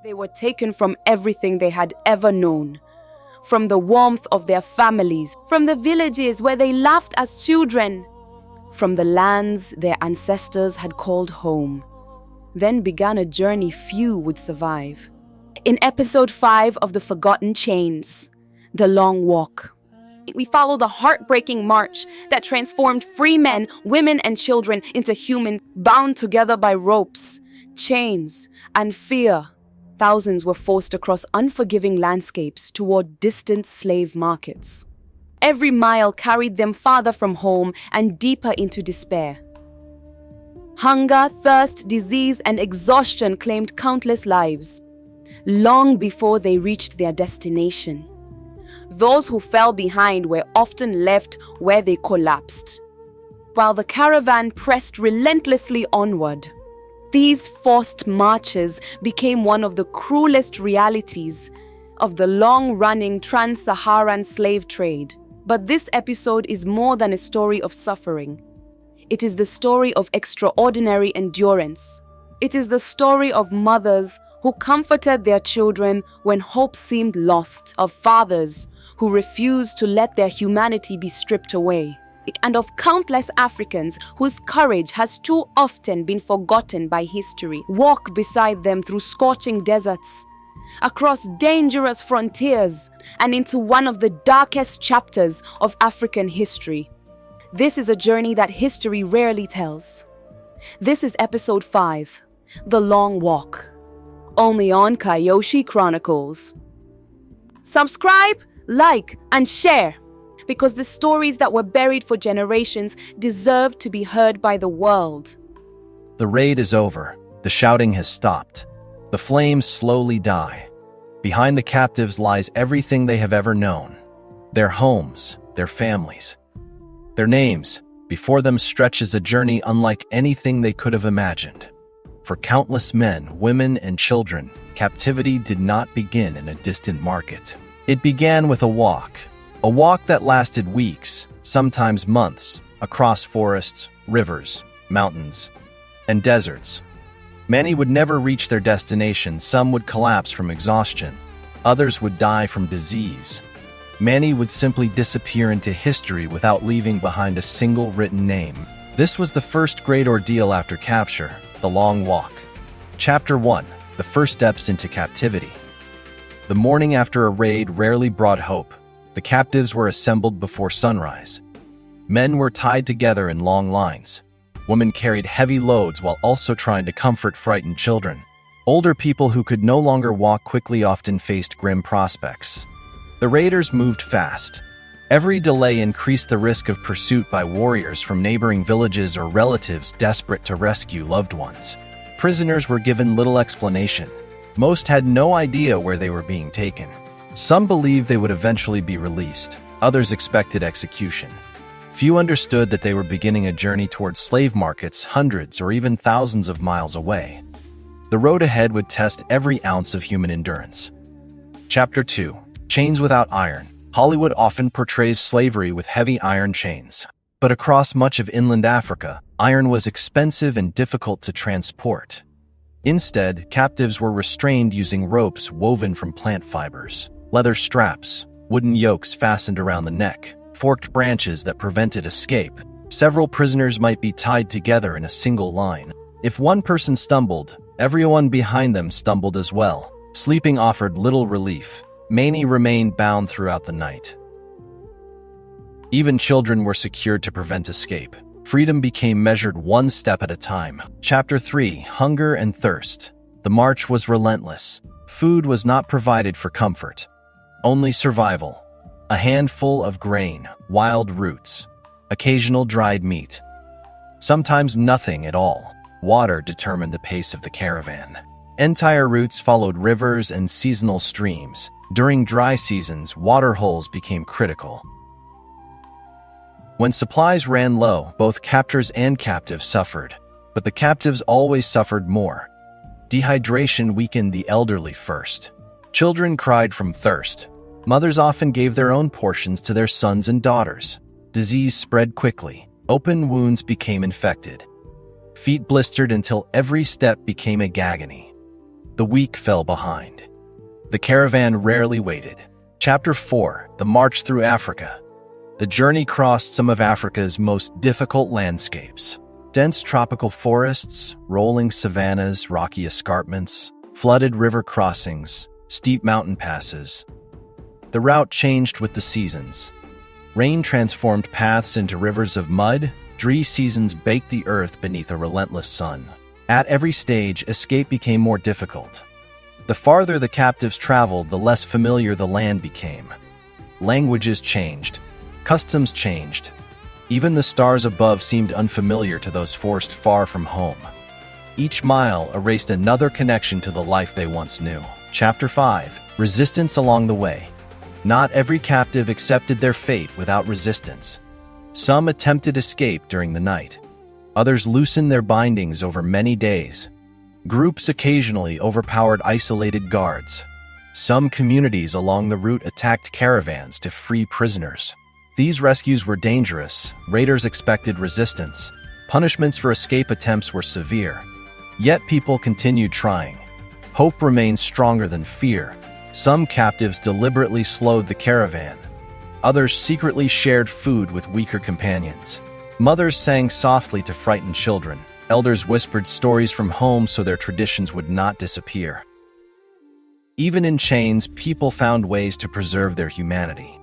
They were taken from everything they had ever known, from the warmth of their families, from the villages where they laughed as children, from the lands their ancestors had called home. Then began a journey few would survive. In episode 5 of The Forgotten Chains, The Long Walk, we follow the heartbreaking march that transformed free men, women, and children into human, bound together by ropes, chains, and fear. Thousands were forced across unforgiving landscapes toward distant slave markets. Every mile carried them farther from home and deeper into despair. Hunger, thirst, disease, and exhaustion claimed countless lives, long before they reached their destination. Those who fell behind were often left where they collapsed, while the caravan pressed relentlessly onward. These forced marches became one of the cruelest realities of the long-running trans-Saharan slave trade. But this episode is more than a story of suffering. It is the story of extraordinary endurance. It is the story of mothers who comforted their children when hope seemed lost, of fathers who refused to let their humanity be stripped away, and of countless Africans whose courage has too often been forgotten by history. Walk beside them through scorching deserts, across dangerous frontiers, and into one of the darkest chapters of African history. This is a journey that history rarely tells. This is episode 5, The Long Walk, only on Kyoshi Chronicles. Subscribe, like, and share, because the stories that were buried for generations deserve to be heard by the world. The raid is over. The shouting has stopped. The flames slowly die. Behind the captives lies everything they have ever known. Their homes, their families. Their names. Before them stretches a journey unlike anything they could have imagined. For countless men, women, and children, captivity did not begin in a distant market. It began with a walk that lasted weeks, sometimes months, across forests, rivers, mountains, and deserts. Many would never reach their destination. Some would collapse from exhaustion. Others would die from disease. Many would simply disappear into history without leaving behind a single written name. This was the first great ordeal after capture, the Long Walk. Chapter 1, the first steps into captivity. The morning after a raid rarely brought hope. The captives were assembled before sunrise. Men were tied together in long lines. Women carried heavy loads while also trying to comfort frightened children. Older people who could no longer walk quickly often faced grim prospects. The raiders moved fast. Every delay increased the risk of pursuit by warriors from neighboring villages or relatives desperate to rescue loved ones. Prisoners were given little explanation. Most had no idea where they were being taken. Some believed they would eventually be released. Others expected execution. Few understood that they were beginning a journey towards slave markets hundreds or even thousands of miles away. The road ahead would test every ounce of human endurance. Chapter 2. Chains without iron. Hollywood often portrays slavery with heavy iron chains. But across much of inland Africa, iron was expensive and difficult to transport. Instead, captives were restrained using ropes woven from plant fibers. Leather straps, wooden yokes fastened around the neck, forked branches that prevented escape. Several prisoners might be tied together in a single line. If one person stumbled, everyone behind them stumbled as well. Sleeping offered little relief. Many remained bound throughout the night. Even children were secured to prevent escape. Freedom became measured one step at a time. Chapter 3. Hunger and Thirst. The march was relentless. Food was not provided for comfort. Only survival. A handful of grain, wild roots, occasional dried meat. Sometimes nothing at all. Water determined the pace of the caravan. Entire routes followed rivers and seasonal streams. During dry seasons, water holes became critical. When supplies ran low, both captors and captives suffered. But the captives always suffered more. Dehydration weakened the elderly first. Children cried from thirst. Mothers often gave their own portions to their sons and daughters. Disease spread quickly. Open wounds became infected. Feet blistered until every step became a agony. The weak fell behind. The caravan rarely waited. Chapter 4: The March Through Africa. The journey crossed some of Africa's most difficult landscapes. Dense tropical forests, rolling savannas, rocky escarpments, flooded river crossings, steep mountain passes. The route changed with the seasons. Rain transformed paths into rivers of mud, dry seasons baked the earth beneath a relentless sun. At every stage, escape became more difficult. The farther the captives traveled, the less familiar the land became. Languages changed. Customs changed. Even the stars above seemed unfamiliar to those forced far from home. Each mile erased another connection to the life they once knew. Chapter 5: Resistance Along the Way. Not every captive accepted their fate without resistance. Some attempted escape during the night. Others loosened their bindings over many days. Groups occasionally overpowered isolated guards. Some communities along the route attacked caravans to free prisoners. These rescues were dangerous. Raiders expected resistance. Punishments for escape attempts were severe. Yet people continued trying. Hope remained stronger than fear. Some captives deliberately slowed the caravan. Others secretly shared food with weaker companions. Mothers sang softly to frighten children. Elders whispered stories from home so their traditions would not disappear. Even in chains, people found ways to preserve their humanity.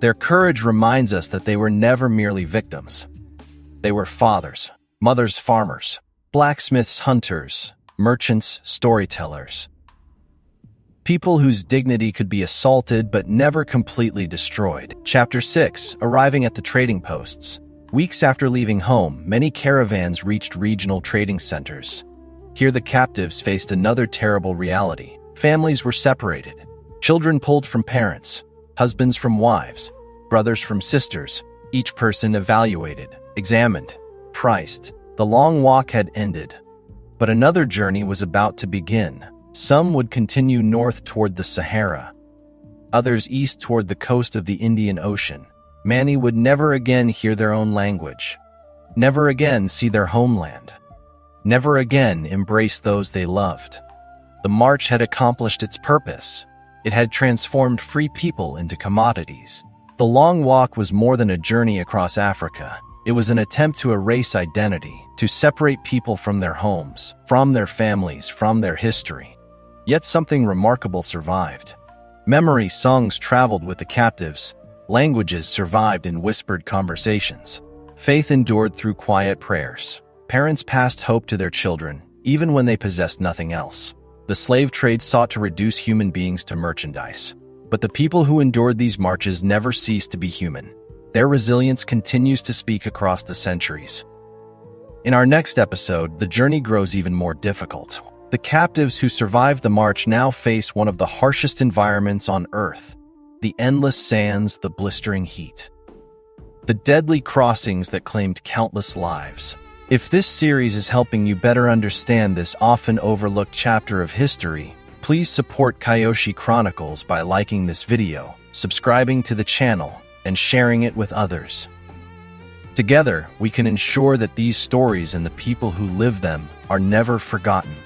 Their courage reminds us that they were never merely victims. They were fathers, mothers, farmers, blacksmiths, hunters, merchants, storytellers. People whose dignity could be assaulted but never completely destroyed. Chapter 6: Arriving at the Trading Posts. Weeks after leaving home, many caravans reached regional trading centers. Here the captives faced another terrible reality. Families were separated. Children pulled from parents, husbands from wives, brothers from sisters, each person evaluated, examined, priced. The long walk had ended, but another journey was about to begin. Some would continue north toward the Sahara, others east toward the coast of the Indian Ocean. Many would never again hear their own language, never again see their homeland, never again embrace those they loved. The march had accomplished its purpose. It had transformed free people into commodities. The long walk was more than a journey across Africa. It was an attempt to erase identity, to separate people from their homes, from their families, from their history. Yet something remarkable survived. Memory songs traveled with the captives. Languages survived in whispered conversations. Faith endured through quiet prayers. Parents passed hope to their children, even when they possessed nothing else. The slave trade sought to reduce human beings to merchandise. But the people who endured these marches never ceased to be human. Their resilience continues to speak across the centuries. In our next episode, the journey grows even more difficult. The captives who survived the march now face one of the harshest environments on Earth: the endless sands, the blistering heat, the deadly crossings that claimed countless lives. If this series is helping you better understand this often overlooked chapter of history, please support Kyoshi Chronicles by liking this video, subscribing to the channel, and sharing it with others. Together, we can ensure that these stories and the people who live them are never forgotten.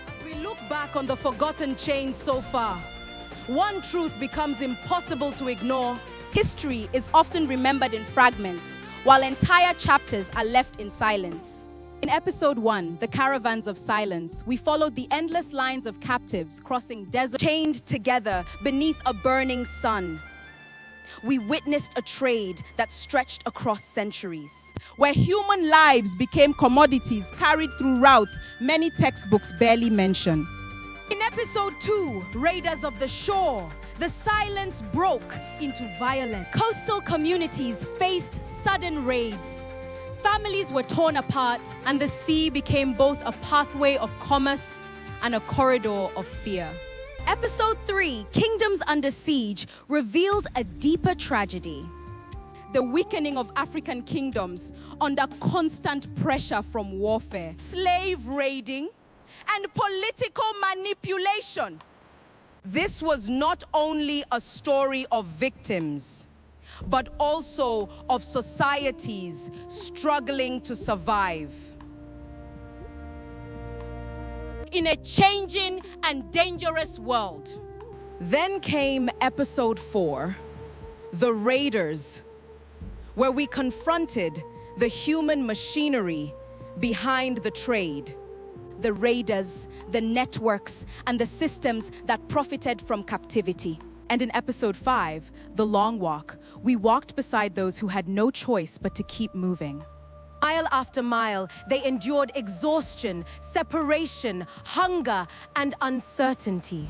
As we look back on the forgotten chains so far, one truth becomes impossible to ignore. History is often remembered in fragments, while entire chapters are left in silence. In episode 1, The Caravans of Silence, we followed the endless lines of captives crossing deserts, chained together beneath a burning sun. We witnessed a trade that stretched across centuries, where human lives became commodities carried through routes many textbooks barely mention. In episode 2, Raiders of the Shore, the silence broke into violence. Coastal communities faced sudden raids. Families were torn apart, and the sea became both a pathway of commerce and a corridor of fear. Episode 3, Kingdoms Under Siege, revealed a deeper tragedy. The weakening of African kingdoms under constant pressure from warfare, slave raiding, and political manipulation. This was not only a story of victims, but also of societies struggling to survive. in a changing and dangerous world. Then came episode 4, The Raiders, where we confronted the human machinery behind the trade. The raiders, the networks, and the systems that profited from captivity. And in episode 5, The Long Walk, we walked beside those who had no choice but to keep moving. Mile after mile, they endured exhaustion, separation, hunger, and uncertainty.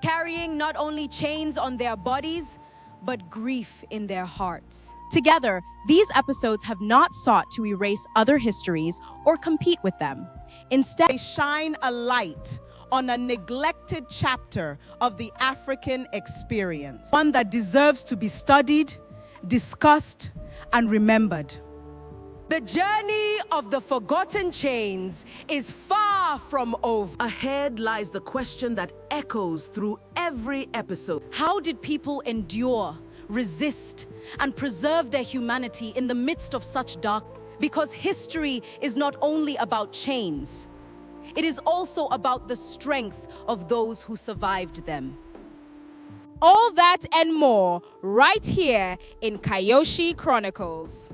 Carrying not only chains on their bodies, but grief in their hearts. Together, these episodes have not sought to erase other histories or compete with them. Instead, they shine a light on a neglected chapter of the African experience, one that deserves to be studied, discussed, and remembered. the journey of the forgotten chains is far from over. Ahead lies the question that echoes through every episode. How did people endure, resist, and preserve their humanity in the midst of such dark? Because history is not only about chains, it is also about the strength of those who survived them. All that and more right here in Kyoshi Chronicles.